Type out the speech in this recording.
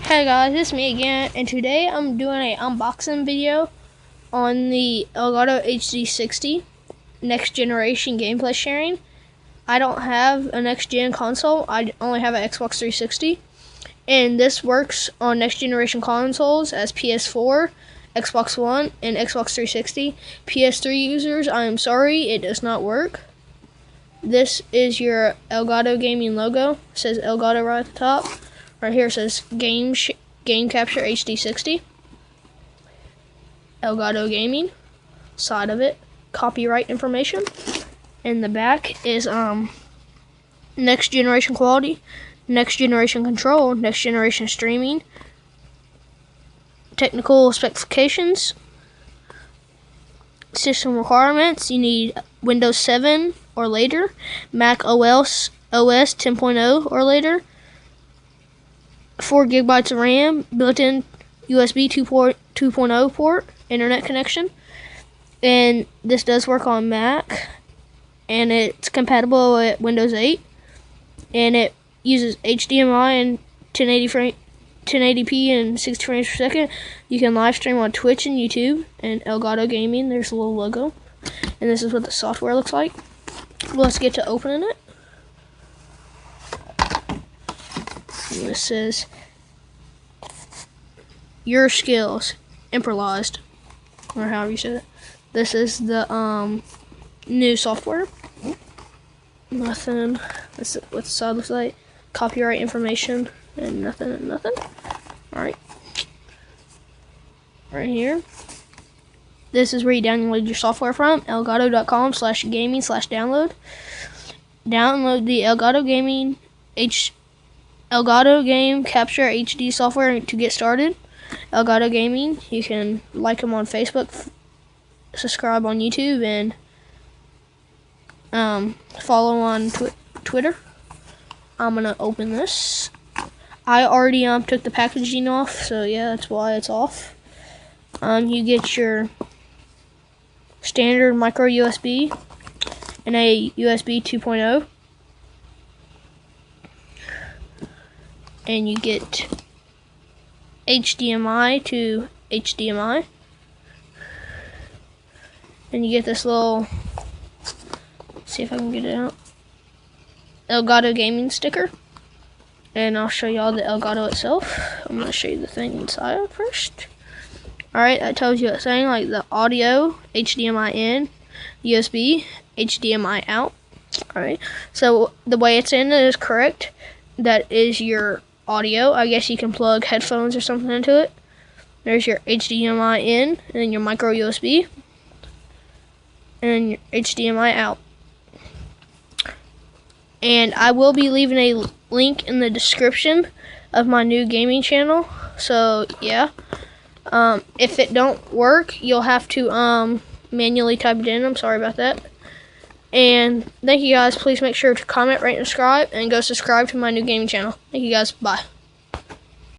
Hey guys, it's me again, and today I'm doing an unboxing video on the Elgato HD60 next generation gameplay sharing. I don't have a next gen console, I only have an Xbox 360, and this works on next generation consoles as PS4, Xbox One, and Xbox 360. PS3 users, I am sorry, it does not work. This is your Elgato gaming logo. It says Elgato right at the top. Right here it says Game Capture HD60. Elgato Gaming. Side of it, copyright information. And the back is next generation quality, next generation control, next generation streaming, technical specifications, system requirements. You need Windows 7 or later, Mac OS 10.0 or later, 4 GB of RAM, built-in USB 2.0 port, internet connection, and this does work on Mac, and it's compatible with Windows 8, and it uses HDMI and 1080p and 60 frames per second. You can live stream on Twitch and YouTube, and Elgato Gaming, there's a little logo, and this is what the software looks like. Let's get to opening it. This says your skills improvised, or however you say it. This is the new software. Nothing. This is what the side looks like. Copyright information and nothing and nothing. Alright. Right here. This is where you download your software from. elgato.com/gaming/download. Download the Elgato Game Capture HD software to get started. Elgato Gaming. You can like them on Facebook, subscribe on YouTube, and follow on Twitter. I'm gonna open this. I already took the packaging off, so yeah, that's why it's off. You get your standard micro USB and a USB 2.0, and you get HDMI to HDMI, and you get this little, see if I can get it out, Elgato Gaming sticker, and I'll show y'all the Elgato itself. I'm going to show you the thing inside first. Alright, that tells you it's saying like the audio, HDMI in, USB, HDMI out. Alright, so the way it's in is correct. That is your audio. I guess you can plug headphones or something into it. There's your HDMI in, and then your micro USB, and then your HDMI out. And I will be leaving a link in the description of my new gaming channel. So yeah, if it don't work, you'll have to manually type it in. I'm sorry about that. And thank you guys. Please make sure to comment, rate, and subscribe, and go subscribe to my new gaming channel. Thank you guys. Bye.